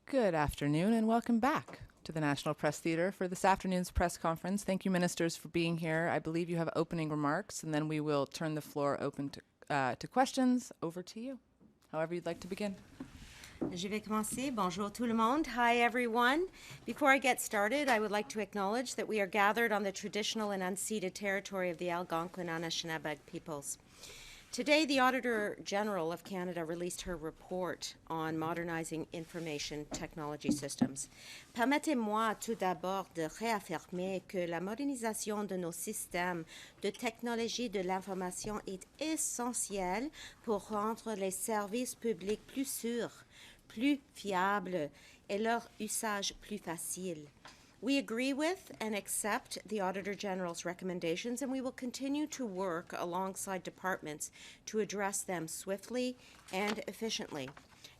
Good afternoon and welcome back to the National Press Theater for this afternoon's press conference. Thank you, ministers, for being here. I believe you have opening remarks, and then we will turn the floor open to questions. Over to you, however you'd like to begin. Je vais commencer. Bonjour tout le monde. Hi, everyone. Before I get started, I would like to acknowledge that we are gathered on the traditional and unceded territory of the Algonquin Anishinaabe peoples. Today, the Auditor General of Canada released her report on modernizing information technology systems. Permettez-moi tout d'abord de réaffirmer que la modernisation de nos systèmes de technologie de l'information est essentielle pour rendre les services publics plus sûrs, plus fiables et leur usage plus facile. We agree with and accept the Auditor General's recommendations, and we will continue to work alongside departments to address them swiftly and efficiently.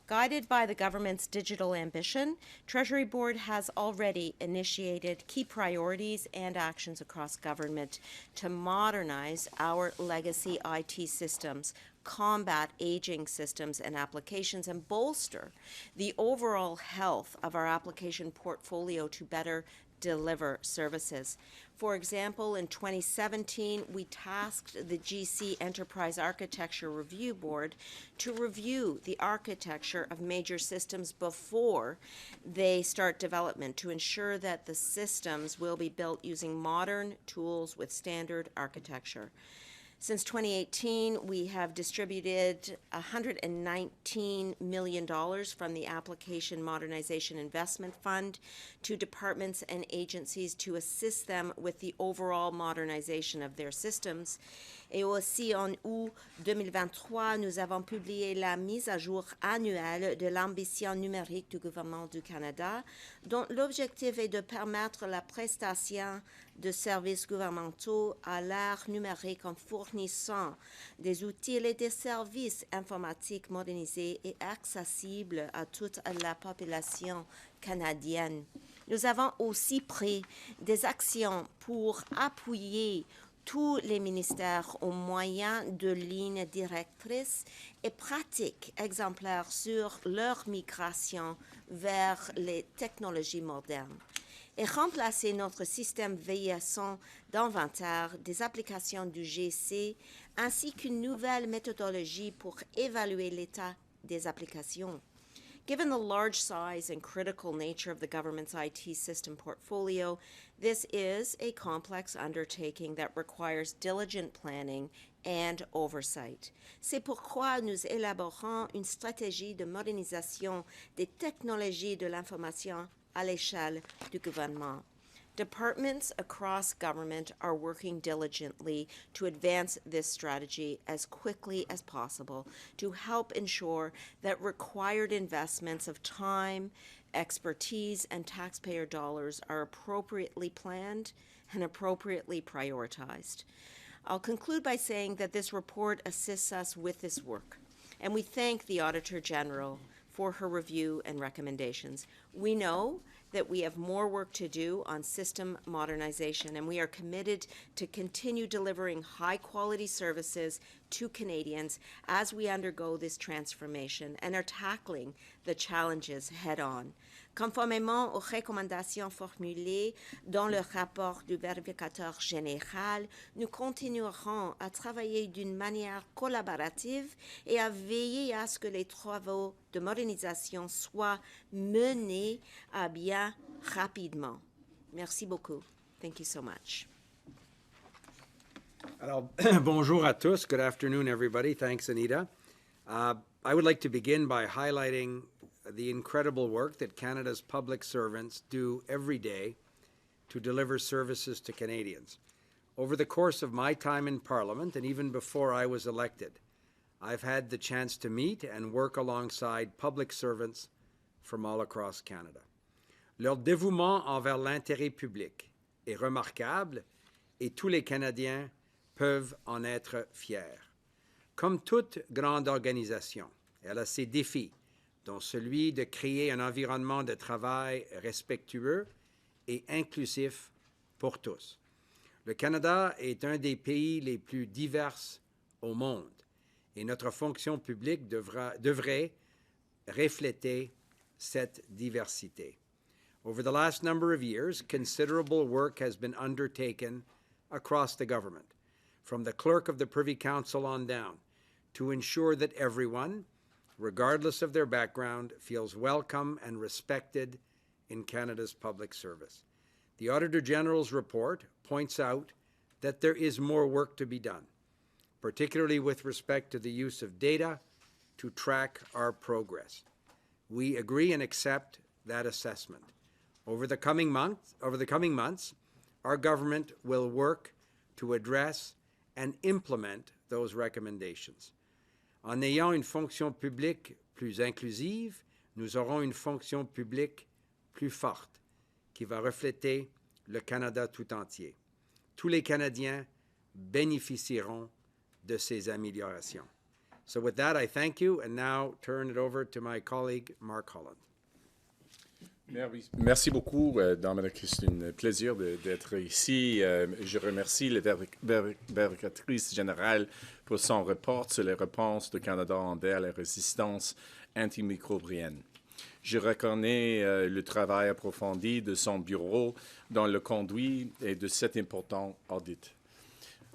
Guided by the government's digital ambition, Treasury Board has already initiated key priorities and actions across government to modernize our legacy IT systems, combat aging systems and applications, and bolster the overall health of our application portfolio to better deliver services. For example, in 2017, we tasked the GC Enterprise Architecture Review Board to review the architecture of major systems before they start development to ensure that the systems will be built using modern tools with standard architecture. Since 2018, we have distributed $119 million from the Application Modernization Investment Fund to departments and agencies to assist them with the overall modernization of their systems. Et aussi en août 2023, nous avons publié la mise à jour annuelle de l'ambition numérique du gouvernement du Canada, dont l'objectif est de permettre la prestation de services gouvernementaux à l'ère numérique en fournissant des outils et des services informatiques modernisés et accessibles à toute la population canadienne. Nous avons aussi pris des actions pour appuyer tous les ministères au moyen de lignes directrices et pratiques exemplaires sur leur migration vers les technologies modernes et remplacer notre système vieillissant d'inventaire des applications du GC ainsi qu'une nouvelle méthodologie pour évaluer l'état des applications. Given the large size and critical nature of the government's IT system portfolio, this is a complex undertaking that requires diligent planning and oversight. C'est pourquoi nous élaborons une stratégie de modernisation des technologies de l'information à l'échelle du gouvernement. Departments across government are working diligently to advance this strategy as quickly as possible to help ensure that required investments of time, expertise, and taxpayer dollars are appropriately planned and appropriately prioritized. I'll conclude by saying that this report assists us with this work, and we thank the Auditor General for her review and recommendations. We know that we have more work to do on system modernization, and we are committed to continue delivering high-quality services to Canadians as we undergo this transformation and are tackling the challenges head-on. Conformément aux recommandations formulées dans le rapport du vérificateur général, nous continuerons à travailler d'une manière collaborative et à veiller à ce que les travaux de modernisation soient menés à bien rapidement. Merci beaucoup. Thank you so much. Alors, bonjour à tous. Good afternoon, everybody. Thanks, Anita. I would like to begin by highlighting the incredible work that Canada's public servants do every day to deliver services to Canadians. Over the course of my time in Parliament, and even before I was elected, I've had the chance to meet and work alongside public servants from all across Canada. Leur dévouement envers l'intérêt public est remarquable et tous les Canadiens peuvent en être fiers. Comme toute grande organisation, elle a ses défis, dont celui de créer un environnement de travail respectueux et inclusif pour tous. Le Canada est un des pays les plus divers au monde et notre fonction publique devrait refléter cette diversité. Over the last number of years, considerable work has been undertaken across the government, from the clerk of the Privy Council on down, to ensure that everyone, regardless of their background, feels welcome and respected in Canada's public service. The Auditor General's report points out that there is more work to be done, particularly with respect to the use of data to track our progress. We agree and accept that assessment. Over the coming months, our government will work to address and implement those recommendations. En ayant une fonction publique plus inclusive, nous aurons une fonction publique plus forte qui va refléter le Canada tout entier. Tous les Canadiens bénéficieront de ces améliorations. So with that, I thank you and now turn it over to my colleague, Marc Holland. Merci beaucoup, Dominic. C'est un plaisir d'être ici. Je remercie la vérificatrice générale pour son rapport sur les réponses du Canada envers la résistance antimicrobienne. Je reconnais le travail approfondi de son bureau dans le conduit et de cet important audit.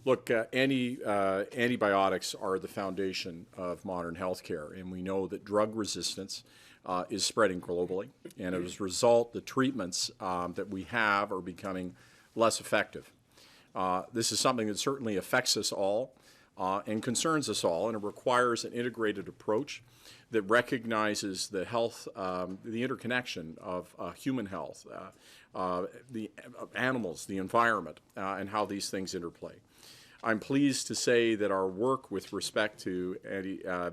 Look, antibiotics are the foundation of modern healthcare, and we know that drug resistance is spreading globally, and as a result, the treatments that we have are becoming less effective. This is something that certainly affects us all and concerns us all, and it requires an integrated approach that recognizes the health, the interconnection of human health, the animals, the environment, and how these things interplay. I'm pleased to say that our work with respect to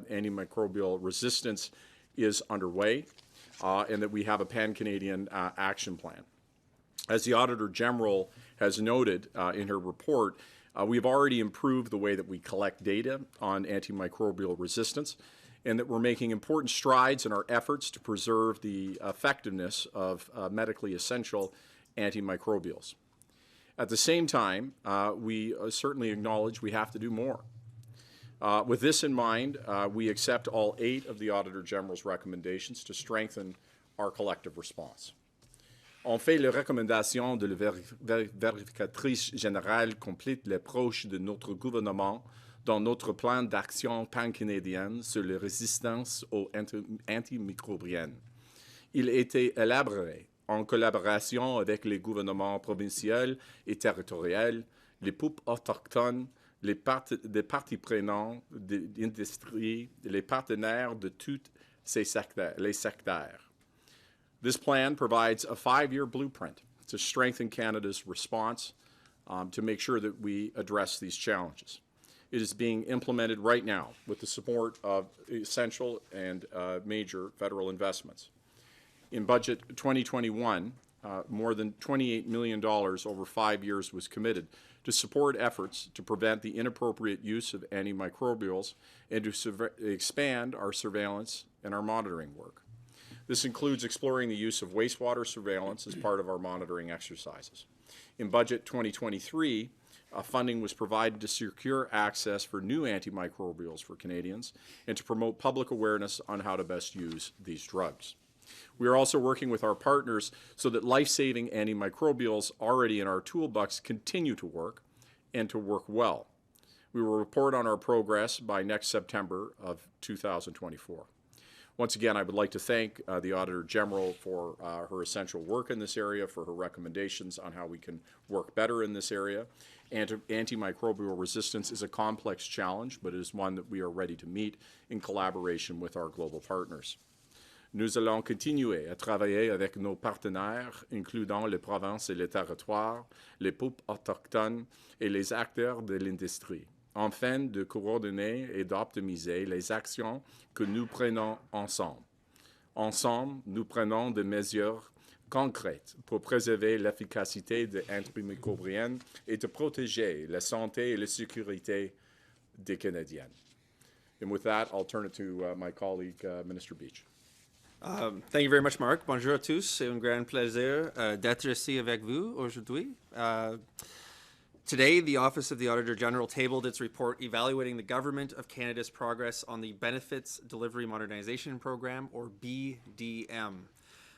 antimicrobial resistance is underway, and that we have a pan-Canadian action plan. As the Auditor General has noted in her report, we've already improved the way that we collect data on antimicrobial resistance, and that we're making important strides in our efforts to preserve the effectiveness of medically essential antimicrobials. At the same time, we certainly acknowledge we have to do more. With this in mind, we accept all 8 of the Auditor General's recommendations to strengthen our collective response. En fait, les recommandations de la vérificatrice générale complètent l'approche de notre gouvernement dans notre plan d'action pan-canadien sur la résistance aux antimicrobiennes. Il a été élaboré en collaboration avec les gouvernements provinciaux et territoriaux, les peuples autochtones, les parties prenantes de l'industrie, les partenaires de tous les secteurs. This plan provides a 5-year blueprint to strengthen Canada's response to make sure that we address these challenges. It is being implemented right now with the support of essential and major federal investments. In Budget 2021, more than $28 million over 5 years was committed to support efforts to prevent the inappropriate use of antimicrobials and to expand our surveillance and our monitoring work. This includes exploring the use of wastewater surveillance as part of our monitoring exercises. In Budget 2023, funding was provided to secure access for new antimicrobials for Canadians and to promote public awareness on how to best use these drugs. We are also working with our partners so that life-saving antimicrobials already in our toolbox continue to work and to work well. We will report on our progress by next September of 2024. Once again, I would like to thank the Auditor General for her essential work in this area, for her recommendations on how we can work better in this area. Antimicrobial resistance is a complex challenge, but it is one that we are ready to meet in collaboration with our global partners. Nous allons continuer à travailler avec nos partenaires, incluant les provinces et les territoires, les peuples autochtones et les acteurs de l'industrie, afin de coordonner et d'optimiser les actions que nous prenons ensemble. Ensemble, nous prenons des mesures concrètes pour préserver l'efficacité de l'antimicrobienne et de protéger la santé et la sécurité des Canadiens. And with that, I'll turn it to my colleague, Minister Beech. Thank you very much, Marc. Bonjour à tous. C'est un grand plaisir d'être ici avec vous aujourd'hui. Today, the Office of the Auditor General tabled its report evaluating the Government of Canada's progress on the Benefits Delivery Modernization Program, or BDM.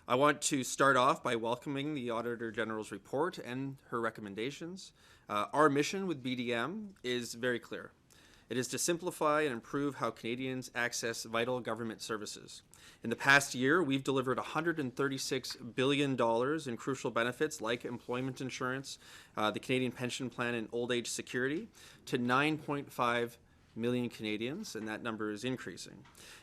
I want to start off by welcoming the Auditor General's report and her recommendations. Our mission with BDM is very clear. It is to simplify and improve how Canadians access vital government services. In the past year, we've delivered $136 billion in crucial benefits like employment insurance, the Canadian Pension Plan, and old age security to 9.5 million Canadians, and that number is increasing.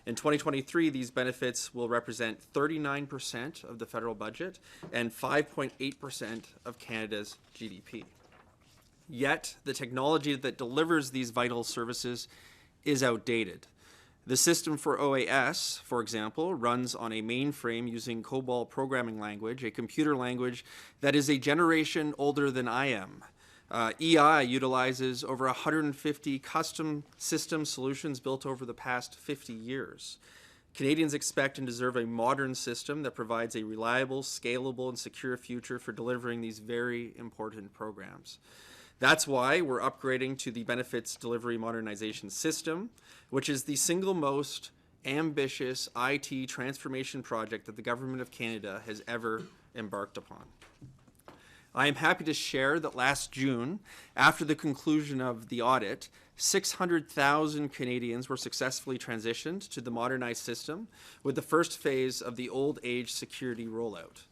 In 2023, these benefits will represent 39% of the federal budget and 5.8% of Canada's GDP. Yet, the technology that delivers these vital services is outdated. The system for OAS, for example, runs on a mainframe using COBOL programming language, a computer language that is a generation older than I am. EI utilizes over 150 custom system solutions built over the past 50 years. Canadians expect and deserve a modern system that provides a reliable, scalable, and secure future for delivering these very important programs. That's why we're upgrading to the Benefits Delivery Modernization System, which is the single most ambitious IT transformation project that the Government of Canada has ever embarked upon. I am happy to share that last June, after the conclusion of the audit, 600,000 Canadians were successfully transitioned to the modernized system with the first phase of the old age security rollout.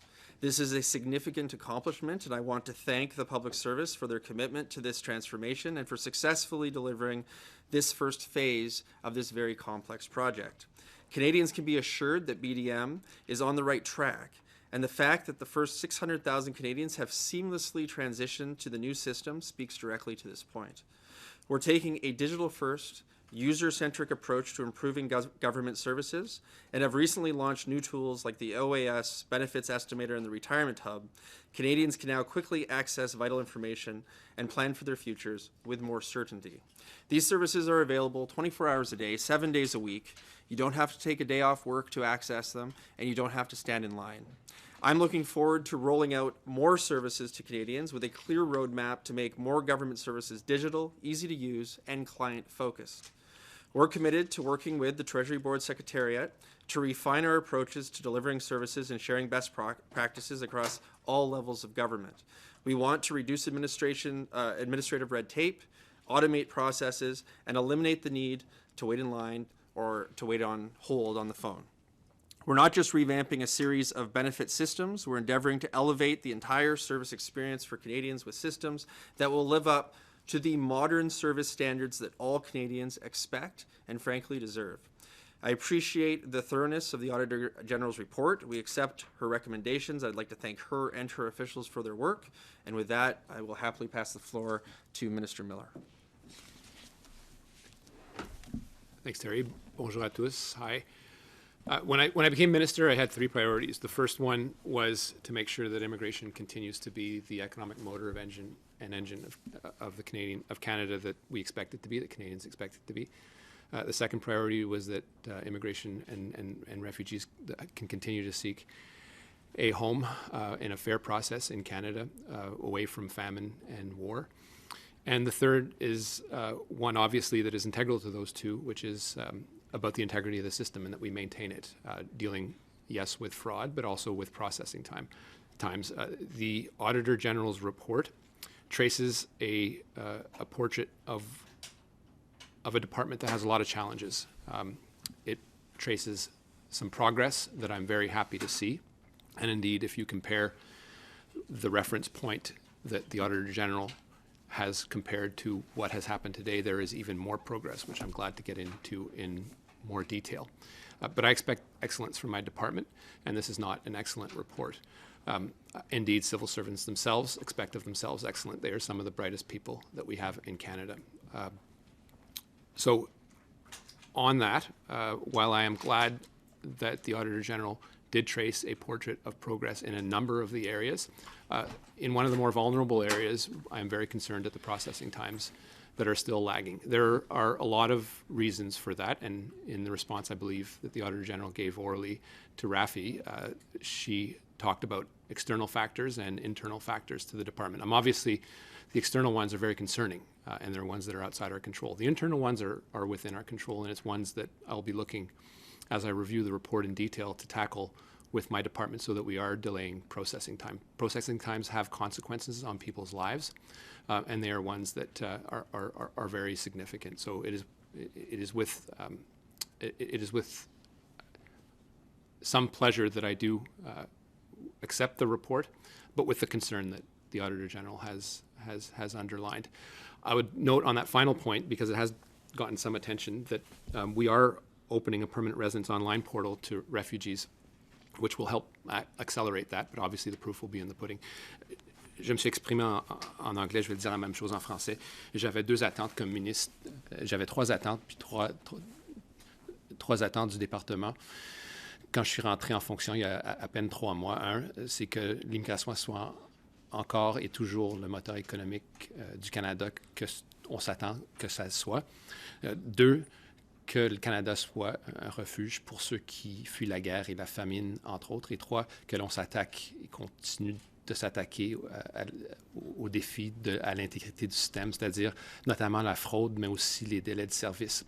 This is a significant accomplishment, and I want to thank the Public Service for their commitment to this transformation and for successfully delivering this first phase of this very complex project. Canadians can be assured that BDM is on the right track, and the fact that the first 600,000 Canadians have seamlessly transitioned to the new system speaks directly to this point. We're taking a digital-first, user-centric approach to improving government services and have recently launched new tools like the OAS Benefits Estimator and the Retirement Hub. Canadians can now quickly access vital information and plan for their futures with more certainty. These services are available 24 hours a day, 7 days a week. You don't have to take a day off work to access them, and you don't have to stand in line. I'm looking forward to rolling out more services to Canadians with a clear roadmap to make more government services digital, easy to use, and client-focused. We're committed to working with the Treasury Board Secretariat to refine our approaches to delivering services and sharing best practices across all levels of government. We want to reduce administrative red tape, automate processes, and eliminate the need to wait in line or to wait on hold on the phone. We're not just revamping a series of benefit systems, we're endeavoring to elevate the entire service experience for Canadians with systems that will live up to the modern service standards that all Canadians expect and frankly deserve. I appreciate the thoroughness of the Auditor General's report. We accept her recommendations. I'd like to thank her and her officials for their work. And with that, I will happily pass the floor to Minister Miller. Thanks, Terry. Bonjour à tous. Hi. When I became minister, I had three priorities. The first one was to make sure that immigration continues to be the economic motor of engine of Canada that we expect it to be, that Canadians expect it to be. The second priority was that immigration and refugees can continue to seek a home in a fair process in Canada, away from famine and war. And the third is one, obviously, that is integral to those two, which is about the integrity of the system and that we maintain it, dealing, yes, with fraud, but also with processing times. The Auditor General's report traces a portrait of a department that has a lot of challenges. It traces some progress that I'm very happy to see. And indeed, if you compare the reference point that the Auditor General has compared to what has happened today, there is even more progress, which I'm glad to get into in more detail. But I expect excellence from my department, and this is not an excellent report. Indeed, civil servants themselves expect of themselves excellent. They are some of the brightest people that we have in Canada. So on that, while I am glad that the Auditor General did trace a portrait of progress in a number of the areas, in one of the more vulnerable areas, I am very concerned at the processing times that are still lagging. There are a lot of reasons for that, and in the response I believe that the Auditor General gave orally to Rafi, she talked about external factors and internal factors to the department. Obviously, the external ones are very concerning, and they're ones that are outside our control. The internal ones are within our control, and it's ones that I'll be looking, as I review the report in detail, to tackle with my department so that we are delaying processing time. Processing times have consequences on people's lives, and they are ones that are very significant. So it is with some pleasure that I do accept the report, but with the concern that the Auditor General has underlined. I would note on that final point, because it has gotten some attention, that we are opening a permanent residence online portal to refugees, which will help accelerate that, but obviously the proof will be in the pudding. Je me suis exprimé en anglais, je vais dire la même chose en français. J'avais deux attentes comme ministre. J'avais trois attentes, puis trois attentes du département. Quand je suis rentré en fonction il y a à peine 3 mois, un, c'est que l'immigration soit encore et toujours le moteur économique du Canada qu'on s'attend que ça soit. Deux, que le Canada soit un refuge pour ceux qui fuient la guerre et la famine, entre autres. Et trois, que l'on s'attaque et continue de s'attaquer aux défis à l'intégrité du système, c'est-à-dire notamment la fraude, mais aussi les délais de service.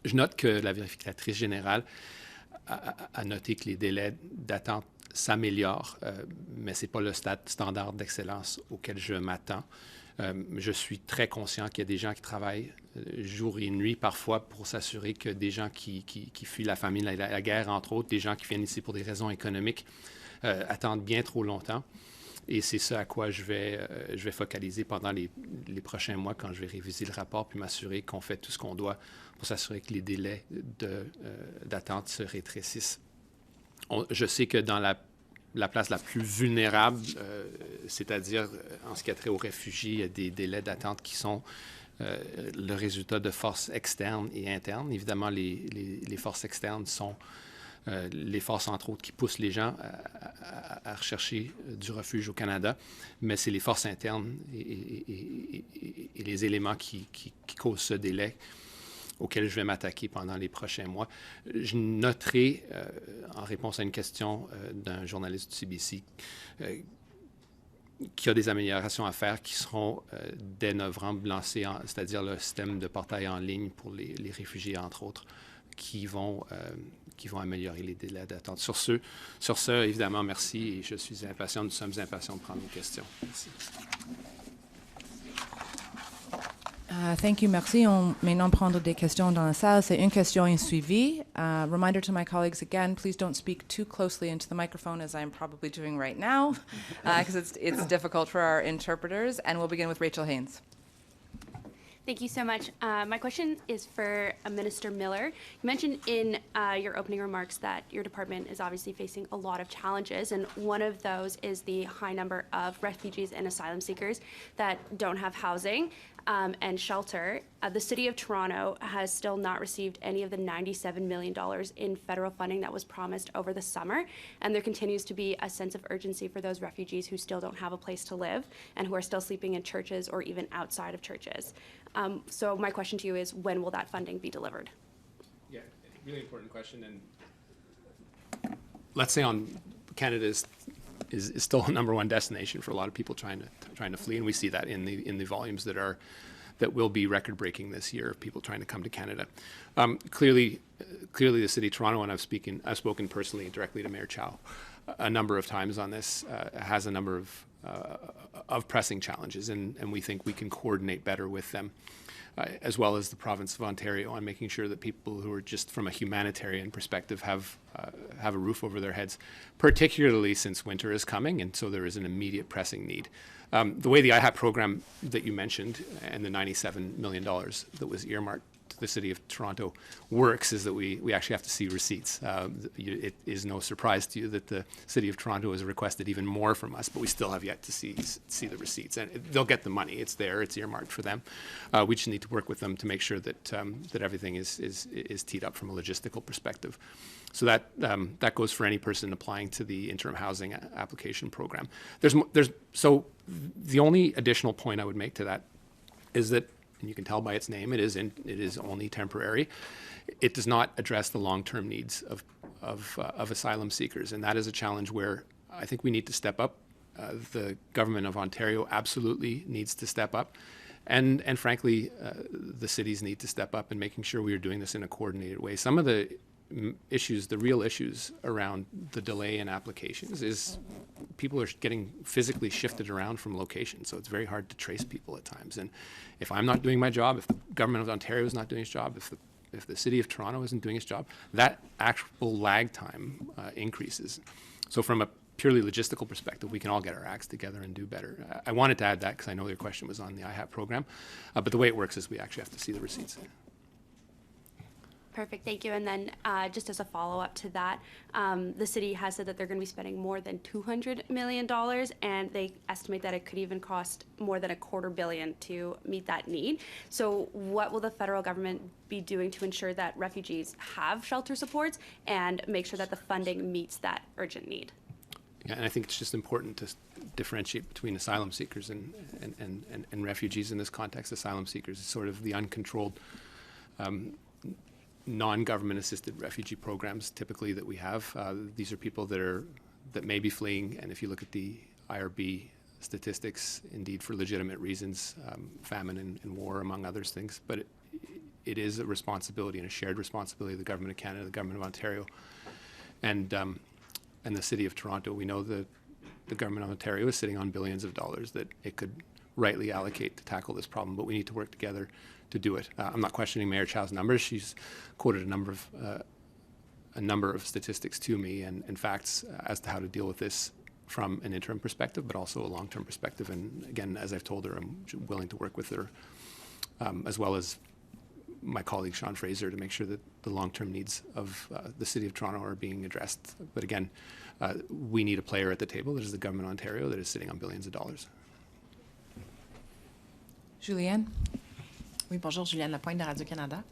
Je note que la vérificatrice générale a noté que les délais d'attente s'améliorent, mais ce n'est pas le standard d'excellence auquel je m'attends. Je suis très conscient qu'il y a des gens qui travaillent jour et nuit parfois pour s'assurer que des gens qui fuient la famine, la guerre, entre autres, des gens qui viennent ici pour des raisons économiques, attendent bien trop longtemps. Et c'est ça à quoi je vais focaliser pendant les prochains mois quand je vais réviser le rapport puis m'assurer qu'on fait tout ce qu'on doit pour s'assurer que les délais d'attente se rétrécissent. Je sais que dans la place la plus vulnérable, c'est-à-dire en ce qui a trait aux réfugiés, il y a des délais d'attente qui sont le résultat de forces externes et internes. Évidemment, les forces externes sont les forces, entre autres, qui poussent les gens à rechercher du refuge au Canada, mais c'est les forces internes et les éléments qui causent ce délai auquel je vais m'attaquer pendant les prochains mois. Je noterai, en réponse à une question d'un journaliste du CBC, qu'il y a des améliorations à faire qui seront dès novembre lancées, c'est-à-dire le système de portail en ligne pour les réfugiés, entre autres, qui vont améliorer les délais d'attente. Sur ce, évidemment, merci et je suis impatient, nous sommes impatients de prendre vos questions. Merci. Thank you, merci. On maintenant prendre des questions dans la salle. C'est une question et suivie. Reminder to my colleagues again, please don't speak too closely into the microphone as I'm probably doing right now, because it's difficult for our interpreters. And we'll begin with Rachel Haynes. Thank you so much. My question is for Minister Miller. You mentioned in your opening remarks that your department is obviously facing a lot of challenges, and one of those is the high number of refugees and asylum seekers that don't have housing and shelter. The City of Toronto has still not received any of the $97 million in federal funding that was promised over the summer, and there continues to be a sense of urgency for those refugees who still don't have a place to live and who are still sleeping in churches or even outside of churches. So my question to you is, when will that funding be delivered? Yeah, really important question. And let's say Canada is still a number one destination for a lot of people trying to flee, and we see that in the volumes that will be record breaking this year of people trying to come to Canada. Clearly, the City of Toronto, and I've spoken personally directly to Mayor Chow a number of times on this, has a number of pressing challenges, and we think we can coordinate better with them, as well as the province of Ontario, on making sure that people who are just from a humanitarian perspective have a roof over their heads, particularly since winter is coming, and so there is an immediate pressing need. The way the IHAP program that you mentioned and the $97 million that was earmarked to the City of Toronto works is that we actually have to see receipts. It is no surprise to you that the City of Toronto has requested even more from us, but we still have yet to see the receipts. And they'll get the money. It's there. It's earmarked for them. We just need to work with them to make sure that everything is teed up from a logistical perspective. So that goes for any person applying to the interim housing application program. So the only additional point I would make to that is that and you can tell by its name, it is only temporary. It does not address the long-term needs of asylum seekers, and that is a challenge where I think we need to step up. The government of Ontario absolutely needs to step up, and frankly, the cities need to step up in making sure we are doing this in a coordinated way. Some of the issues, the real issues around the delay in applications is people are getting physically shifted around from locations, so it's very hard to trace people at times. And if I'm not doing my job, if the government of Ontario is not doing its job, if the City of Toronto isn't doing its job, that actual lag time increases. So from a purely logistical perspective, we can all get our acts together and do better. I wanted to add that because I know your question was on the IHAP program, but the way it works is we actually have to see the receipts. Perfect, thank you. And then just as a follow-up to that, the city has said that they're going to be spending more than $200 million, and they estimate that it could even cost more than $250 million to meet that need. So what will the federal government be doing to ensure that refugees have shelter supports and make sure that the funding meets that urgent need? Yeah, and I think it's just important to differentiate between asylum seekers and refugees in this context. Asylum seekers is sort of the uncontrolled non-government assisted refugee programs typically that we have. These are people that may be fleeing, and if you look at the IRB statistics, indeed for legitimate reasons, famine and war among other things, but it is a responsibility and a shared responsibility of the Government of Canada, the Government of Ontario, and the City of Toronto. We know that the Government of Ontario is sitting on billions of dollars that it could rightly allocate to tackle this problem, but we need to work together to do it. I'm not questioning Mayor Chow's numbers. She's quoted a number of statistics to me and facts as to how to deal with this from an interim perspective, but also a long-term perspective. And again, as I've told her, I'm willing to work with her, as well as my colleague Sean Fraser, to make sure that the long-term needs of the City of Toronto are being addressed. But again, we need a player at the table. That is the Government of Ontario that is sitting on billions of dollars. Julianne? Oui, bonjour, Juliane Lapointe de Radio-Canada.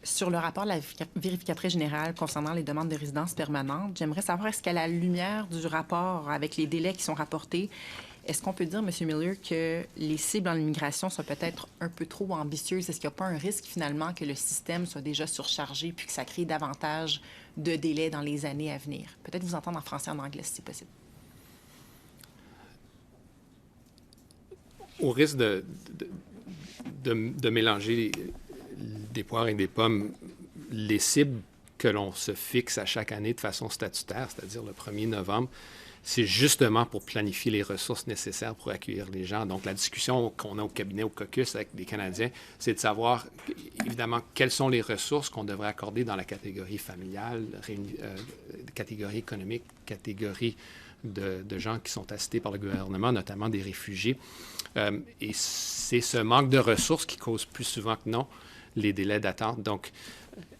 Sur le rapport de la vérificatrice générale concernant les demandes de résidence permanente, j'aimerais savoir, est-ce qu'à la lumière du rapport, avec les délais qui sont rapportés, est-ce qu'on peut dire, M. Miller, que les cibles en immigration sont peut-être un peu trop ambitieuses? Est-ce qu'il n'y a pas un risque, finalement, que le système soit déjà surchargé puis que ça crée davantage de délais dans les années à venir? Peut-être vous entendre en français et en anglais, si c'est possible. Au risque de mélanger des poires et des pommes, les cibles que l'on se fixe à chaque année de façon statutaire, c'est-à-dire le 1er novembre, c'est justement pour planifier les ressources nécessaires pour accueillir les gens. Donc, la discussion qu'on a au cabinet, au caucus avec les Canadiens, c'est de savoir, évidemment, quelles sont les ressources qu'on devrait accorder dans la catégorie familiale, catégorie économique, catégorie de gens qui sont assistés par le gouvernement, notamment des réfugiés. Et c'est ce manque de ressources qui cause plus souvent que non les délais d'attente. Donc,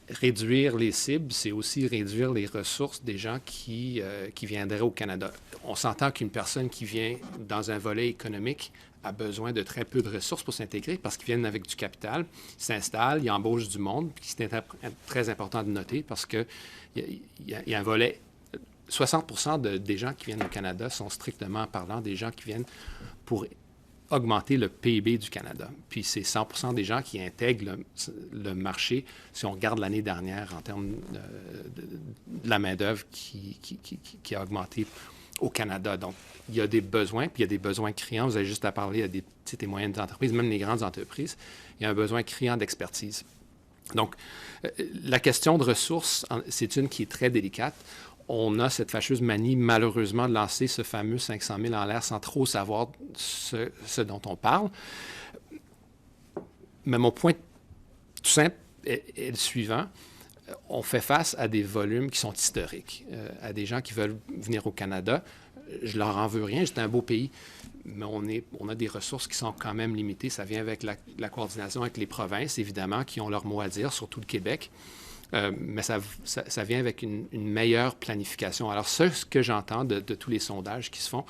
réduire les cibles, c'est aussi réduire les ressources des gens qui viendraient au Canada. On s'entend qu'une personne qui vient dans un volet économique a besoin de très peu de ressources pour s'intégrer parce qu'ils viennent avec du capital, ils s'installent, ils embauchent du monde, puis c'est très important de noter parce qu'il y a un volet. 60% des gens qui viennent au Canada sont strictement parlant des gens qui viennent pour augmenter le PIB du Canada. Puis c'est 100% des gens qui intègrent le marché, si on regarde l'année dernière en termes de la main-d'œuvre qui a augmenté au Canada. Donc, il y a des besoins, puis il y a des besoins criants. Vous avez juste à parler à des petites et moyennes entreprises, même les grandes entreprises. Il y a un besoin criant d'expertise. Donc, la question de ressources, c'est une qui est très délicate. On a cette fâcheuse manie, malheureusement, de lancer ce fameux 500 000 en l'air sans trop savoir ce dont on parle. Mais mon point tout simple est le suivant. On fait face à des volumes qui sont historiques, à des gens qui veulent venir au Canada. Je leur en veux rien, c'est un beau pays, mais on a des ressources qui sont quand même limitées. Ça vient avec la coordination avec les provinces, évidemment, qui ont leur mot à dire, surtout le Québec. Mais ça vient avec une meilleure planification. Alors, ce que j'entends de tous les sondages qui se font,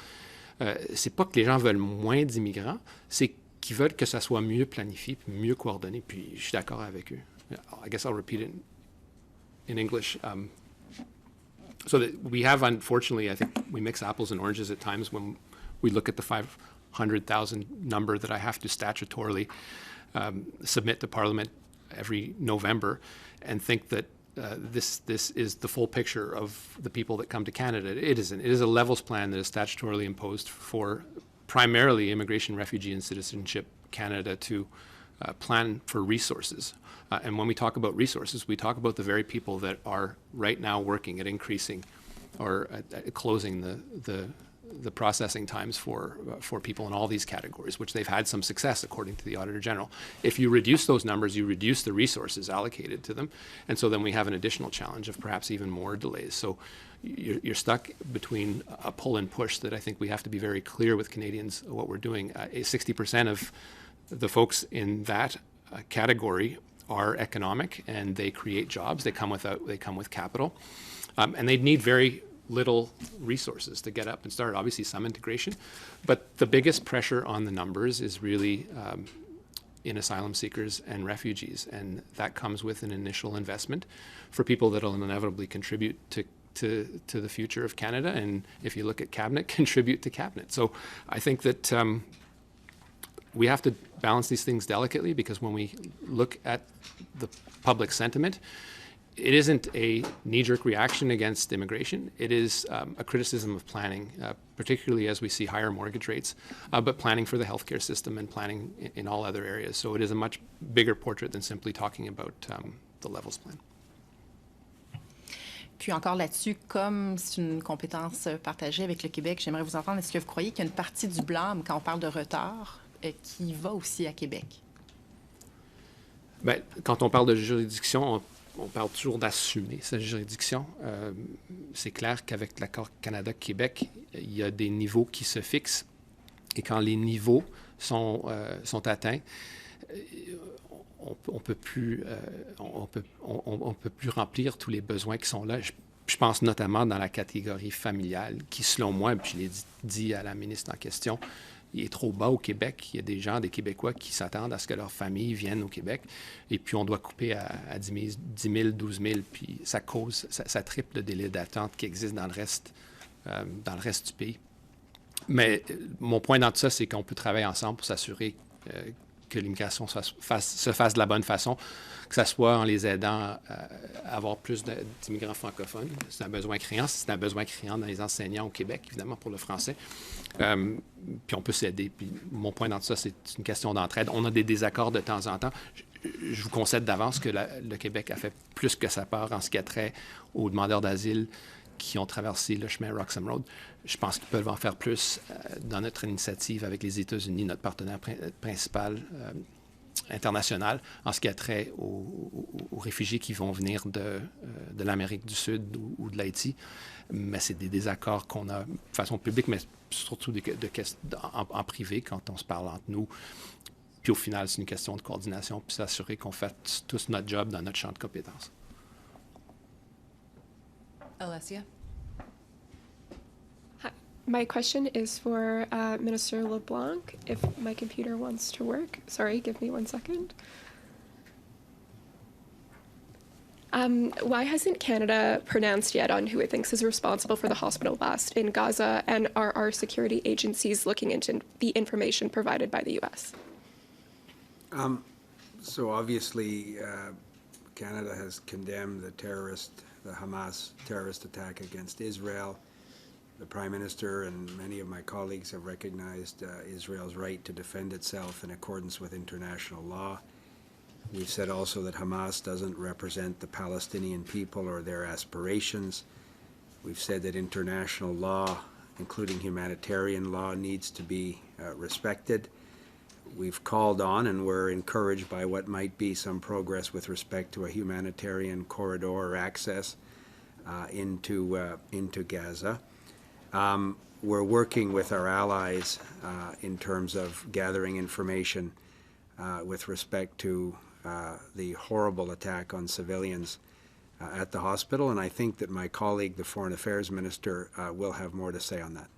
c'est pas que les gens veulent moins d'immigrants, c'est qu'ils veulent que ça soit mieux planifié, puis mieux coordonné, puis je suis d'accord avec eux. I guess I'll repeat it in English. So that we have, unfortunately, I think we mix apples and oranges at times when we look at the 100,000 number that I have to statutorily submit to Parliament every November and think that this is the full picture of the people that come to Canada. It isn't. It is a levels plan that is statutorily imposed for primarily Immigration, Refugee, and Citizenship Canada to plan for resources. And when we talk about resources, we talk about the very people that are right now working at increasing or at closing the processing times for people in all these categories, which they've had some success according to the Auditor General. If you reduce those numbers, you reduce the resources allocated to them, and so then we have an additional challenge of perhaps even more delays. So you're stuck between a pull and push that I think we have to be very clear with Canadians what we're doing. 60% of the folks in that category are economic, and they create jobs. They come with capital, and they need very little resources to get up and start. Obviously, some integration, but the biggest pressure on the numbers is really in asylum seekers and refugees, and that comes with an initial investment for people that will inevitably contribute to the future of Canada, and if you look at cabinet, contribute to cabinet. So I think that we have to balance these things delicately, because when we look at the public sentiment, it isn't a knee-jerk reaction against immigration. It is a criticism of planning, particularly as we see higher mortgage rates, but planning for the healthcare system and planning in all other areas. So it is a much bigger portrait than simply talking about the levels plan. Puis encore là-dessus, comme c'est une compétence partagée avec le Québec, j'aimerais vous entendre. Est-ce que vous croyez qu'il y a une partie du blâme, quand on parle de retard, qui va aussi à Québec? Bien, quand on parle de juridiction, on parle toujours d'assumer sa juridiction. C'est clair qu'avec l'accord Canada-Québec, il y a des niveaux qui se fixent. Et quand les niveaux sont atteints, on peut plus remplir tous les besoins qui sont là. Je pense notamment dans la catégorie familiale, qui, selon moi, puis je l'ai dit à la ministre en question, il est trop bas au Québec. Il y a des gens, des Québécois, qui s'attendent à ce que leur famille vienne au Québec. Et puis, on doit couper à 10 000, 12 000. Puis, ça triple le délai d'attente qui existe dans le reste du pays. Mais mon point dans tout ça, c'est qu'on peut travailler ensemble pour s'assurer que l'immigration se fasse de la bonne façon, que ce soit en les aidant à avoir plus d'immigrants francophones. C'est un besoin criant. C'est un besoin criant dans les enseignants au Québec, évidemment, pour le français. Puis on peut s'aider. Puis mon point dans tout ça, c'est une question d'entraide. On a des désaccords de temps en temps. Je vous concède d'avance que le Québec a fait plus que sa part en ce qui a trait aux demandeurs d'asile qui ont traversé le chemin Roxham Road. Je pense qu'ils peuvent en faire plus dans notre initiative avec les États-Unis, notre partenaire principal international, en ce qui a trait aux réfugiés qui vont venir de l'Amérique du Sud ou de l'Haïti. Mais c'est des désaccords qu'on a de façon publique, mais surtout en privé, quand on se parle entre nous. Puis au final, c'est une question de coordination, puis s'assurer qu'on fait tous notre job dans notre champ de compétences. Alessia? Hi. My question is for Minister LeBlanc, if my computer wants to work. Sorry, give me 1 second. Why hasn't Canada pronounced yet on who it thinks is responsible for the hospital blast in Gaza, and are our security agencies looking into the information provided by the U.S.? So obviously, Canada has condemned the Hamas terrorist attack against Israel. The Prime Minister and many of my colleagues have recognized Israel's right to defend itself in accordance with international law. We've said also that Hamas doesn't represent the Palestinian people or their aspirations. We've said that international law, including humanitarian law, needs to be respected. We've called on and we're encouraged by what might be some progress with respect to a humanitarian corridor or access into Gaza. We're working with our allies in terms of gathering information with respect to the horrible attack on civilians at the hospital, and I think that my colleague, the Foreign Affairs Minister, will have more to say on that.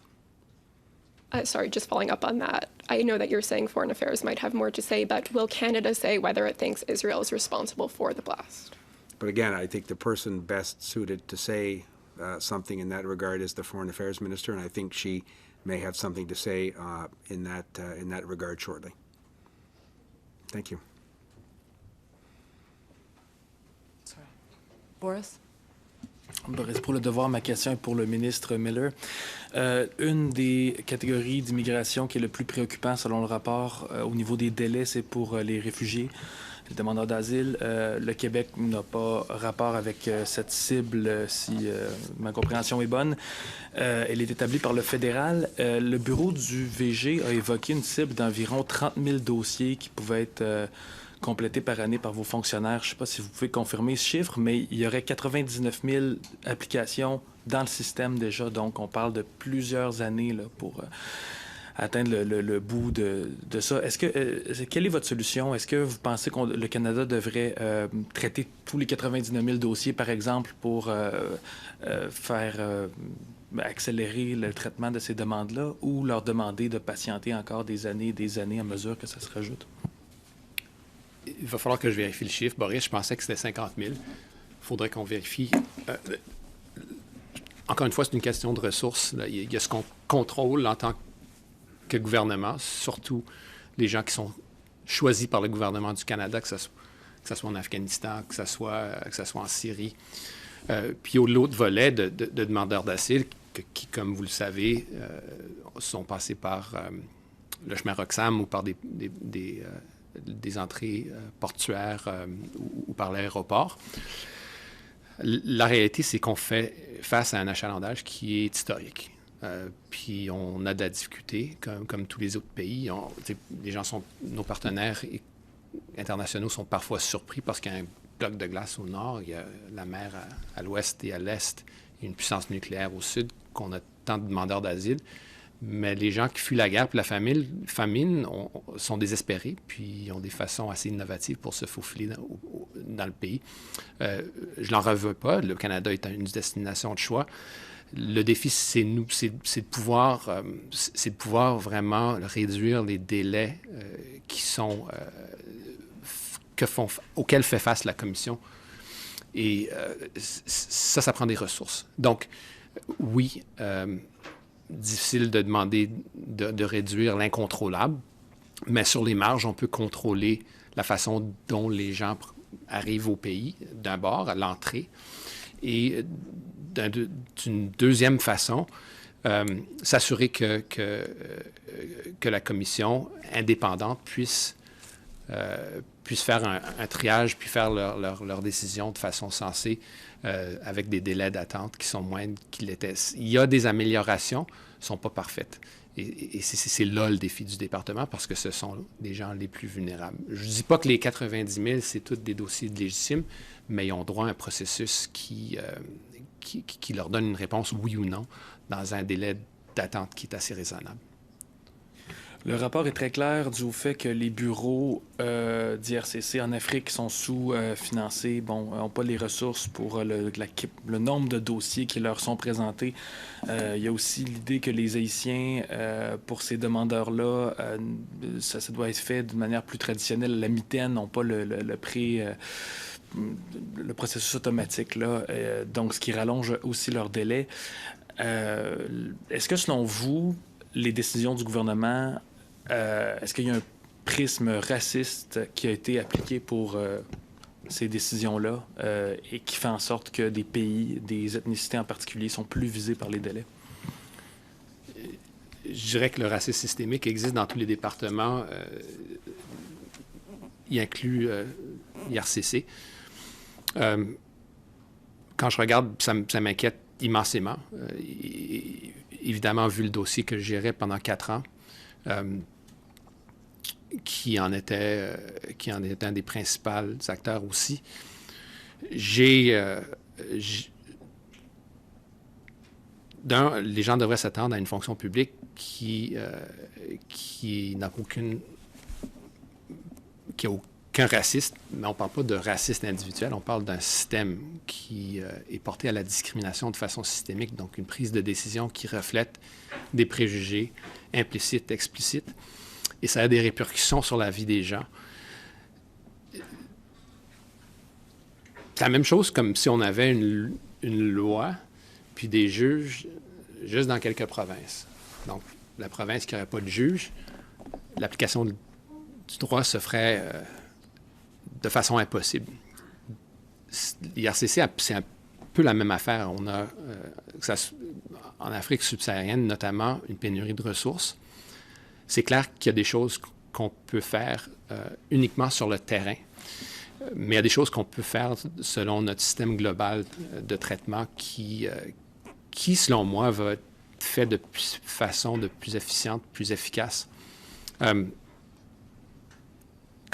Sorry, just following up on that. I know that you're saying Foreign Affairs might have more to say, but will Canada say whether it thinks Israel is responsible for the blast? But again, I think the person best suited to say something in that regard is the Foreign Affairs Minister, and I think she may have something to say in that regard shortly. Thank you. Sorry. Boris? Boris, pour le devoir, ma question est pour le ministre Miller. Une des catégories d'immigration qui est le plus préoccupant selon le rapport au niveau des délais, c'est pour les réfugiés, les demandeurs d'asile. Le Québec n'a pas rapport avec cette cible, si ma compréhension est bonne. Elle est établie par le fédéral. Le bureau du VG a évoqué une cible d'environ 30 000 dossiers qui pouvaient être complétés par année par vos fonctionnaires. Je ne sais pas si vous pouvez confirmer ce chiffre, mais il y aurait 99 000 applications dans le système déjà. Donc, on parle de plusieurs années là, pour atteindre le bout de ça. Quelle est votre solution? Est-ce que vous pensez que le Canada devrait traiter tous les 99 000 dossiers, par exemple, pour faire accélérer le traitement de ces demandes-là, ou leur demander de patienter encore des années à mesure que ça se rajoute? Il va falloir que je vérifie le chiffre. Boris, je pensais que c'était 50 000. Il faudrait qu'on vérifie. Encore une fois, c'est une question de ressources. Là. Il y a ce qu'on contrôle en tant que gouvernement, surtout les gens qui sont choisis par le gouvernement du Canada, que ce soit en Afghanistan, que ce soit en Syrie. Puis l'autre volet de demandeurs d'asile qui, comme vous le savez, sont passés par le chemin Roxham ou par des entrées portuaires ou par l'aéroport. La réalité, c'est qu'on fait face à un achalandage qui est historique. Puis on a de la difficulté, comme tous les autres pays. Les gens nos partenaires internationaux sont parfois surpris parce qu'il y a un bloc de glace au nord, il y a la mer à l'ouest et à l'est, et une puissance nucléaire au sud, qu'on a tant de demandeurs d'asile. Mais les gens qui fuient la guerre et la famine sont désespérés, puis ont des façons assez innovatives pour se faufiler dans le pays. Je n'en veux pas. Le Canada est une destination de choix. Le défi, c'est de pouvoir vraiment réduire les délais auxquels fait face la Commission. Et ça prend des ressources. Donc, oui, difficile de demander de réduire l'incontrôlable, mais sur les marges, on peut contrôler la façon dont les gens arrivent au pays, d'un bord, à l'entrée, et d'une deuxième façon, s'assurer que la commission indépendante puisse faire un triage, puis faire leur décision de façon sensée, avec des délais d'attente qui sont moindres qu'ils l'étaient. Il y a des améliorations, ne sont pas parfaites. Et c'est là le défi du département, parce que ce sont les gens les plus vulnérables. Je ne dis pas que les 90 000, c'est tous des dossiers légitimes, mais ils ont droit à un processus qui leur donne une réponse oui ou non dans un délai d'attente qui est assez raisonnable. Le rapport est très clair du fait que les bureaux d'IRCC en Afrique sont sous-financés, n'ont pas les ressources pour le nombre de dossiers qui leur sont présentés. Il y a aussi l'idée que les Haïtiens, pour ces demandeurs-là, ça doit être fait d'une manière plus traditionnelle. À la mitaine, n'ont pas le processus automatique, là, donc ce qui rallonge aussi leur délai. Est-ce que, selon vous, les décisions du gouvernement, est-ce qu'il y a un prisme raciste qui a été appliqué pour ces décisions-là et qui fait en sorte que des pays, des ethnicités en particulier, sont plus visés par les délais? Je dirais que le racisme systémique existe dans tous les départements. Il inclut IRCC. Quand je regarde, ça m'inquiète immensément. Évidemment, vu le dossier que je gérais pendant 4 ans, qui en était un des principaux acteurs aussi. Les gens devraient s'attendre à une fonction publique qui n'a aucun raciste, mais on ne parle pas de raciste individuel, on parle d'un système qui est porté à la discrimination de façon systémique, donc une prise de décision qui reflète des préjugés implicites, explicites, et ça a des répercussions sur la vie des gens. C'est la même chose comme si on avait une loi, puis des juges juste dans quelques provinces. donc la province qui n'aurait pas de juge, l'application du droit se ferait de façon impossible. L'IRCC, c'est un peu la même affaire. On a, en Afrique subsaharienne notamment, une pénurie de ressources. C'est clair qu'il y a des choses qu'on peut faire uniquement sur le terrain, mais il y a des choses qu'on peut faire selon notre système global de traitement qui selon moi, va être fait de façon de plus efficiente, plus efficace. Quand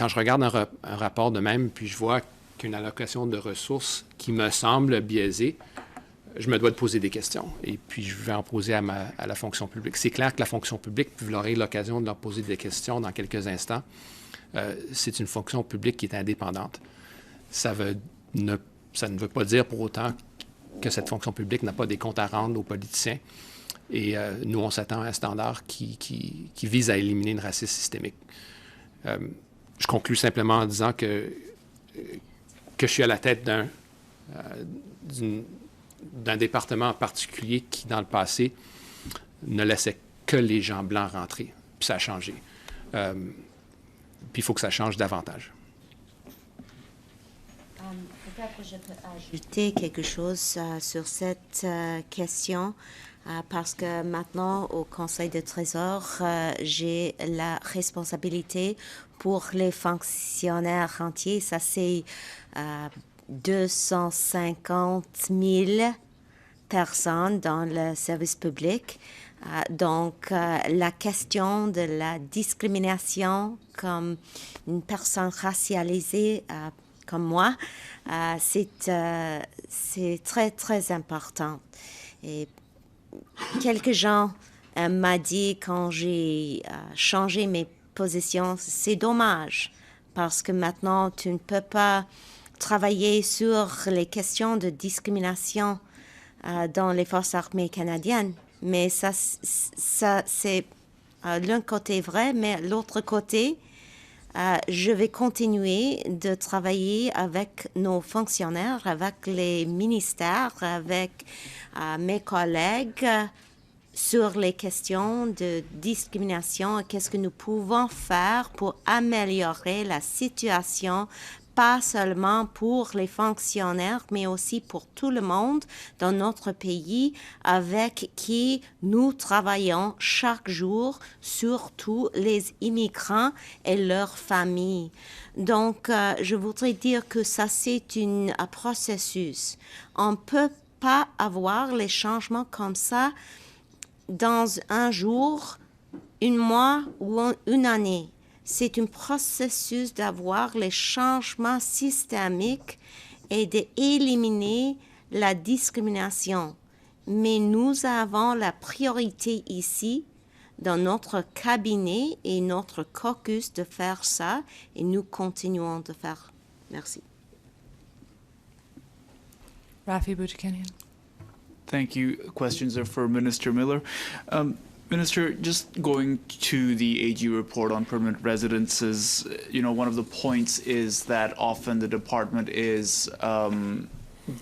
je regarde un rapport de même, puis je vois qu'une allocation de ressources qui me semble biaisée, je me dois de poser des questions. Et puis, je vais en poser à la fonction publique. C'est clair que la fonction publique, vous aurez l'occasion de leur poser des questions dans quelques instants, c'est une fonction publique qui est indépendante. Ça ne veut pas dire pour autant que cette fonction publique n'a pas des comptes à rendre aux politiciens. Et nous, on s'attend à un standard qui vise à éliminer le racisme systémique. Je conclus simplement en disant que je suis à la tête d'un département en particulier qui, dans le passé, ne laissait que les gens blancs rentrer. Puis ça a changé. Puis il faut que ça change davantage. Peut-être que je peux ajouter quelque chose sur cette question. Parce que maintenant, au Conseil de Trésor, j'ai la responsabilité pour les fonctionnaires entiers. Ça, c'est 250 000 personnes dans le service public. Donc, la question de la discrimination comme une personne racialisée comme moi, c'est très, très important. Et quelques gens m'ont dit quand j'ai changé mes positions, c'est dommage parce que maintenant tu ne peux pas travailler sur les questions de discrimination dans les forces armées canadiennes. Mais ça c'est l'un côté vrai, mais l'autre côté, je vais continuer de travailler avec nos fonctionnaires, avec les ministères, avec mes collègues sur les questions de discrimination et qu'est-ce que nous pouvons faire pour améliorer la situation, pas seulement pour les fonctionnaires, mais aussi pour tout le monde dans notre pays avec qui nous travaillons chaque jour, surtout les immigrants et leurs familles. Donc, je voudrais dire que ça, c'est un processus. On ne peut pas avoir les changements comme ça dans un jour, un mois ou une année. C'est un processus d'avoir les changements systémiques et d'éliminer la discrimination. Mais nous avons la priorité ici, dans notre cabinet et notre caucus, de faire ça et nous continuons de faire. Merci. Rafi Bouchikanian. Thank you. Questions are for Minister Miller. Minister, just going to the AG report on permanent residences, one of the points is that often the department is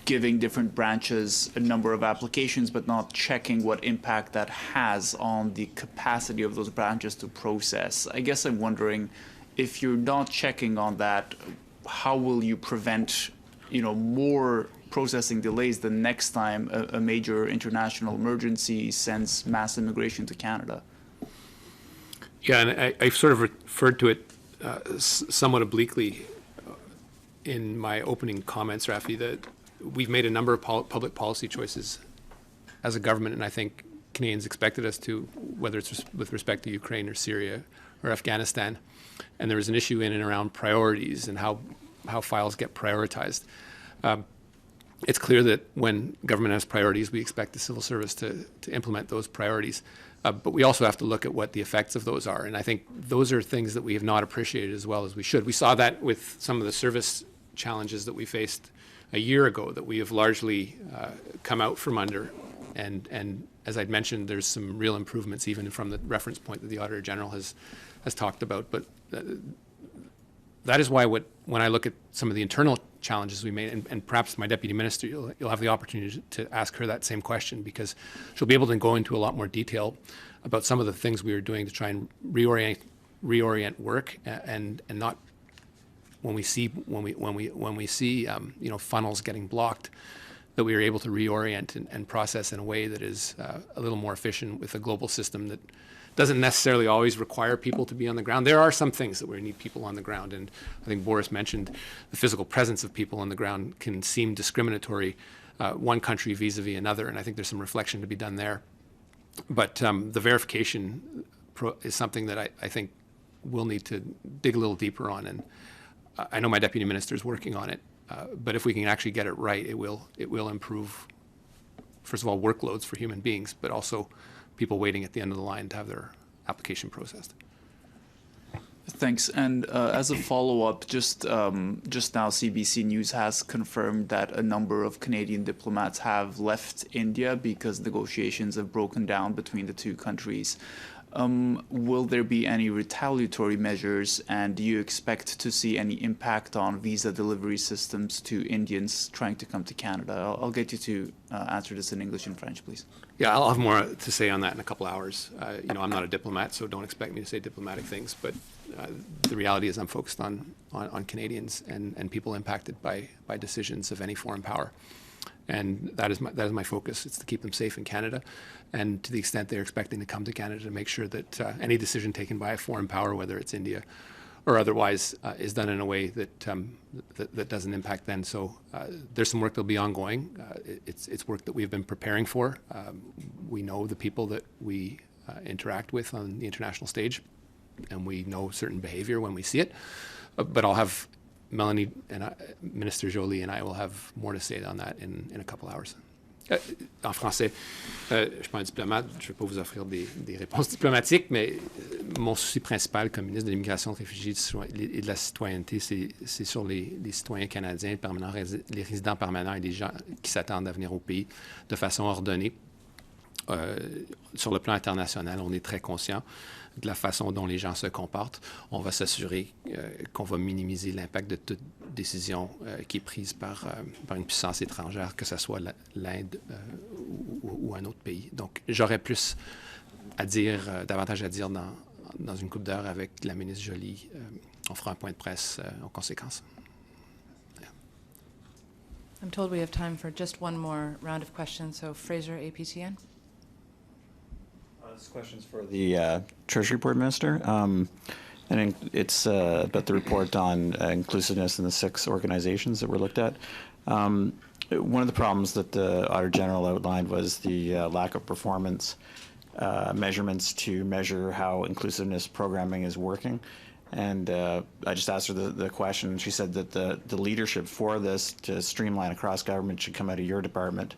giving different branches a number of applications, but not checking what impact that has on the capacity of those branches to process. I guess I'm wondering, if you're not checking on that, how will you prevent, more processing delays the next time a major international emergency sends mass immigration to Canada? Yeah, and I've sort of referred to it somewhat obliquely in my opening comments, Rafi, that we've made a number of public policy choices as a government, and I think Canadians expected us to, whether it's with respect to Ukraine or Syria or Afghanistan. And there was an issue in and around priorities and how files get prioritized. It's clear that when government has priorities, we expect the civil service to implement those priorities. But we also have to look at what the effects of those are. And I think those are things that we have not appreciated as well as we should. We saw that with some of the service challenges that we faced a year ago that we have largely come out from under. And as I'd mentioned, there's some real improvements even from the reference point that the Auditor General has talked about. But that is why when I look at some of the internal challenges we made. And perhaps my deputy minister, you'll have the opportunity to ask her that same question, because she'll be able to go into a lot more detail about some of the things we were doing to try and reorient work, and not when we see funnels getting blocked, that we are able to reorient and process in a way that is a little more efficient with a global system that doesn't necessarily always require people to be on the ground. There are some things that we need people on the ground, and I think Boris mentioned the physical presence of people on the ground can seem discriminatory, one country vis-a-vis another, and I think there's some reflection to be done there. But the verification is something that I think we'll need to dig a little deeper on, and I know my deputy minister is working on it. But if we can actually get it right, it will improve, first of all, workloads for human beings, but also people waiting at the end of the line to have their application processed. Thanks. And as a follow-up, just now CBC News has confirmed that a number of Canadian diplomats have left India because negotiations have broken down between the two countries. Will there be any retaliatory measures, and do you expect to see any impact on visa delivery systems to Indians trying to come to Canada? I'll get you to answer this in English and French, please. Yeah, I'll have more to say on that in a couple hours. I'm not a diplomat, so don't expect me to say diplomatic things, but the reality is I'm focused on Canadians and people impacted by decisions of any foreign power. And that is my focus. It's to keep them safe in Canada, and to the extent they're expecting to come to Canada, to make sure that any decision taken by a foreign power, whether it's India or otherwise, is done in a way that that doesn't impact them. So there's some work that'll be ongoing. It's work that we've been preparing for. We know the people that we interact with on the international stage, and we know certain behavior when we see it. But I'll have Melanie and Minister Joly and I will have more to say on that in a couple hours. En français, je ne suis pas un diplomate, je ne vais pas vous offrir des réponses diplomatiques, mais mon souci principal comme ministre de l'Immigration, de Réfugiés et de la Citoyenneté, c'est sur les citoyens canadiens, les résidents permanents et les gens qui s'attendent à venir au pays de façon ordonnée. Sur le plan international, on est très conscient de la façon dont les gens se comportent. On va s'assurer qu'on va minimiser l'impact de toute décision qui est prise par une puissance étrangère, que ce soit l'Inde ou un autre pays. Donc, j'aurais plus à dire, davantage à dire dans une couple d'heures avec la ministre Joly. On fera un point de presse en conséquence. Yeah. I'm told we have time for just one more round of questions. So, Fraser, APTN. This question's for the Treasury Board Minister, and it's about the report on inclusiveness in the 6 organizations that were looked at. One of the problems that the Auditor General outlined was the lack of performance measurements to measure how inclusiveness programming is working. And I just asked her the question, and she said that the leadership for this to streamline across government should come out of your department,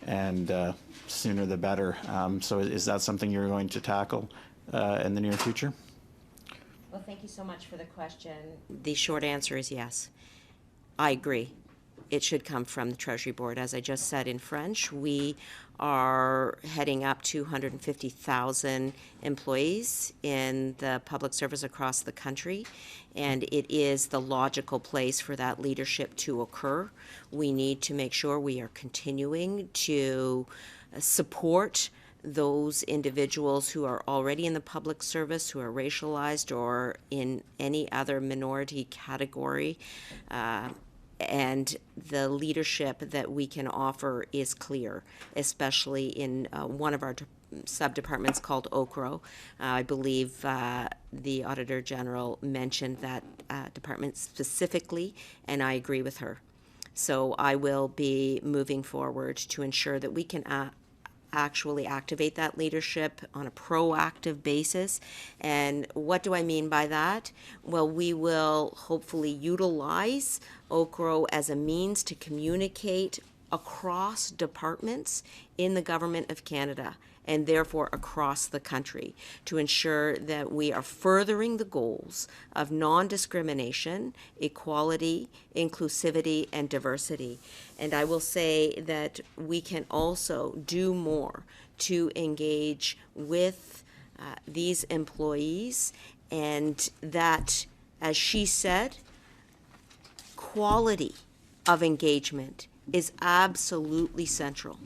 and sooner the better. So is that something you're going to tackle in the near future? Well, thank you so much for the question. The short answer is yes. I agree. It should come from the Treasury Board. As I just said in French, we are heading up to 150,000 employees in the public service across the country, and it is the logical place for that leadership to occur. We need to make sure we are continuing to support those individuals who are already in the public service, who are racialized or in any other minority category. And the leadership that we can offer is clear, especially in one of our sub-departments called OCRO. I believe the Auditor General mentioned that department specifically, and I agree with her. So I will be moving forward to ensure that we can actually activate that leadership on a proactive basis. And what do I mean by that? Well, we will hopefully utilize OCRO as a means to communicate across departments in the Government of Canada, and therefore across the country, to ensure that we are furthering the goals of non-discrimination, equality, inclusivity, and diversity. And I will say that we can also do more to engage with these employees, and that, as she said, quality of engagement is absolutely central.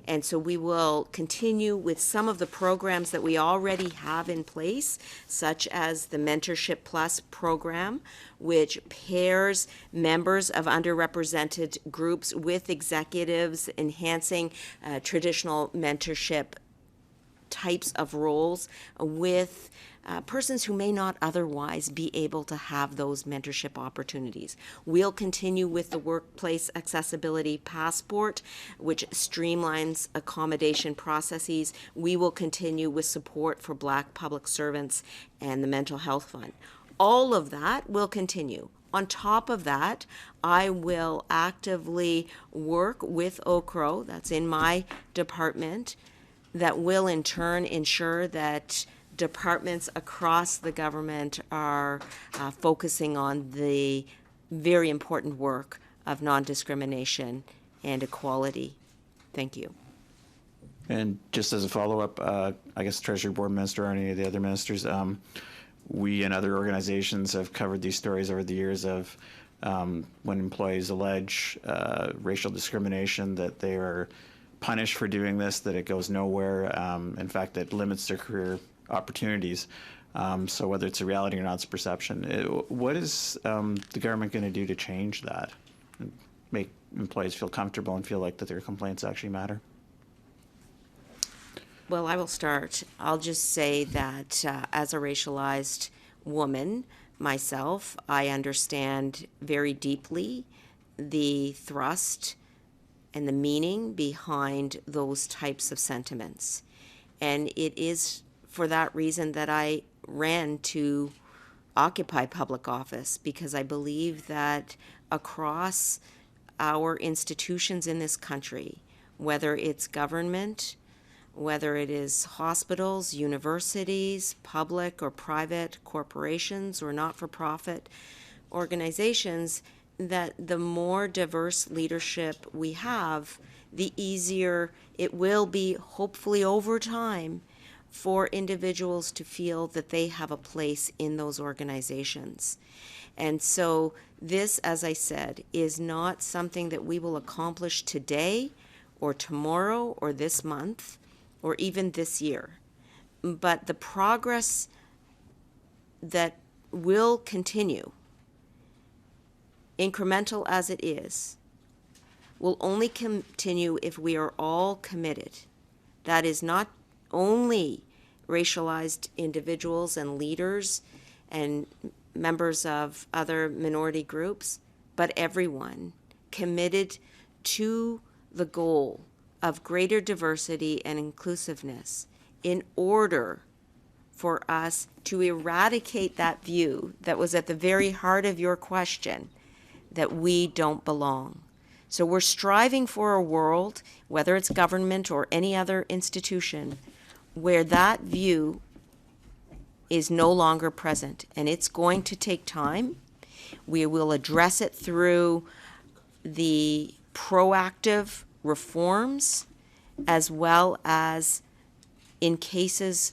And so we will continue with some of the programs that we already have in place, such as the Mentorship Plus program, which pairs members of underrepresented groups with executives, enhancing traditional mentorship types of roles with persons who may not otherwise be able to have those mentorship opportunities. We'll continue with the Workplace Accessibility Passport, which streamlines accommodation processes. We will continue with support for Black public servants and the Mental Health Fund. All of that will continue. On top of that, I will actively work with OCRO, that's in my department, that will in turn ensure that departments across the government are focusing on the very important work of non-discrimination and equality. Thank you. And just as a follow-up, I guess Treasury Board Minister or any of the other ministers, we and other organizations have covered these stories over the years of when employees allege racial discrimination, that they are punished for doing this, that it goes nowhere. In fact, it limits their career opportunities. So whether it's a reality or not, it's a perception. What is the government going to do to change that and make employees feel comfortable and feel like that their complaints actually matter? Well, I will start. I'll just say that as a racialized woman myself, I understand very deeply the thrust and the meaning behind those types of sentiments. And it is for that reason that I ran to occupy public office, because I believe that across our institutions in this country, whether it's government, whether it is hospitals, universities, public or private corporations or not-for-profit organizations, that the more diverse leadership we have, the easier it will be, hopefully over time, for individuals to feel that they have a place in those organizations. And so this, as I said, is not something that we will accomplish today or tomorrow or this month or even this year. But the progress that will continue, incremental as it is, will only continue if we are all committed. That is not only racialized individuals and leaders and members of other minority groups, but everyone committed to the goal of greater diversity and inclusiveness in order for us to eradicate that view that was at the very heart of your question, that we don't belong. So we're striving for a world, whether it's government or any other institution, where that view is no longer present. And it's going to take time. We will address it through the proactive reforms, as well as in cases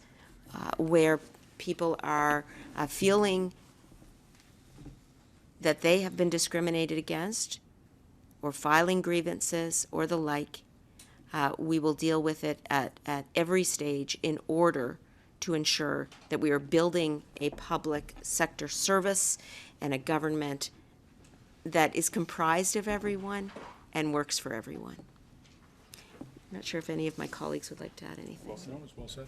where people are feeling that they have been discriminated against, or filing grievances or the like. We will deal with it at every stage in order to ensure that we are building a public sector service and a government that is comprised of everyone and works for everyone. I'm not sure if any of my colleagues would like to add anything. Well said.